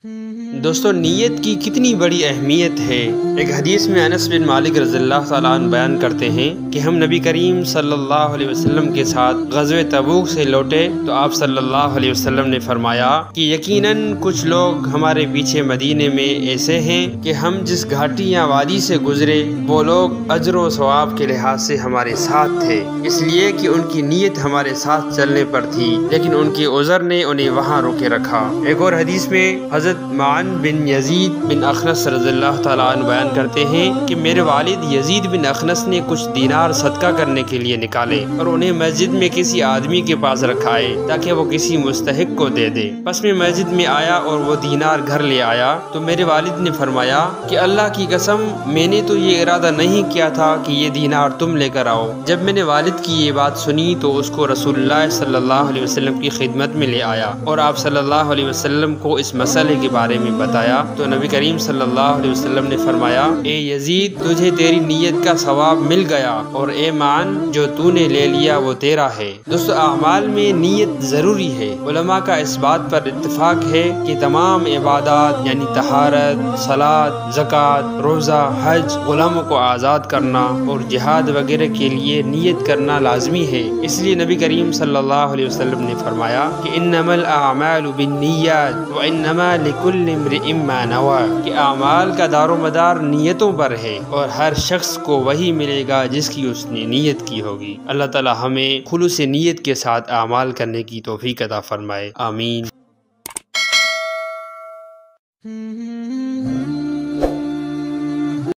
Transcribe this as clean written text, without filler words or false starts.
دوستو، نیت کی کتنی بڑی اہمیت ہے۔ ایک حدیث میں انس بن مالک رضی اللہ تعالیٰ عنہ بیان کرتے ہیں کہ ہم نبی کریم صلی اللہ علیہ وسلم کے ساتھ غزوہ تبوک سے لوٹے تو آپ صلی اللہ علیہ وسلم نے فرمایا کہ یقیناً کچھ لوگ ہمارے پیچھے مدینے میں ایسے ہیں کہ ہم جس گھاٹی یا وادی سے گزرے وہ لوگ اجر و ثواب کے لحاظ سے ہمارے ساتھ تھے، اس لیے کہ ان کی نیت ہمارے ساتھ چلنے پر تھی، لیکن ان کے عذر نے انہیں وہاں روکے رکھا۔ ایک اور حدیث میں حضرت معن بن یزید بن اخنس رضی اللہ تعالیٰ عنہ بیان کرتے ہیں کہ میرے والد یزید بن اخنس نے کچھ دینار صدقہ کرنے کے لیے نکالے اور انہیں مسجد میں کسی آدمی کے پاس رکھائے تاکہ وہ کسی مستحق کو دے دے۔ پس میں مسجد میں آیا اور وہ دینار گھر لے آیا تو میرے والد نے فرمایا کہ اللہ کی قسم میں نے تو یہ ارادہ نہیں کیا تھا کہ یہ دینار تم لے کر آؤ۔ جب میں نے والد کی یہ بات سنی تو اس کو رسول اللہ صلی اللہ علیہ وسلم کی خدمت میں لے آیا اور آپ صلی اللہ علیہ وسلم کو اس مسئلے کے بارے میں بتایا تو نبی کریم صلی اللہ علیہ وسلم نے فرمایا، اے یزید، تجھے تیری نیت کا ثواب مل گیا، اور اے معن، جو تو نے لے لیا وہ تیرا ہے۔ دوستو، اعمال میں نیت ضروری ہے۔ علماء کا اس بات پر اتفاق ہے کہ تمام عبادات یعنی طہارت، صلاۃ، زکوٰۃ، روزہ، حج، غلاموں کو آزاد کرنا اور جہاد وغیرہ کے لیے نیت کرنا لازمی ہے۔ اس لیے نبی کریم صلی اللہ علیہ وسلم نے فرمایا کہ انما الاعمال بالنیات وانما لکل امرئ ما نوی، کہ اعمال کا دار و مدار نیتوں پر ہے اور ہر شخص کو وہی ملے گا جس کی اس نے نیت کی ہوگی۔ اللہ تعالی ہمیں خلوص نیت کے ساتھ اعمال کرنے کی توفیق عطا فرمائے، آمین۔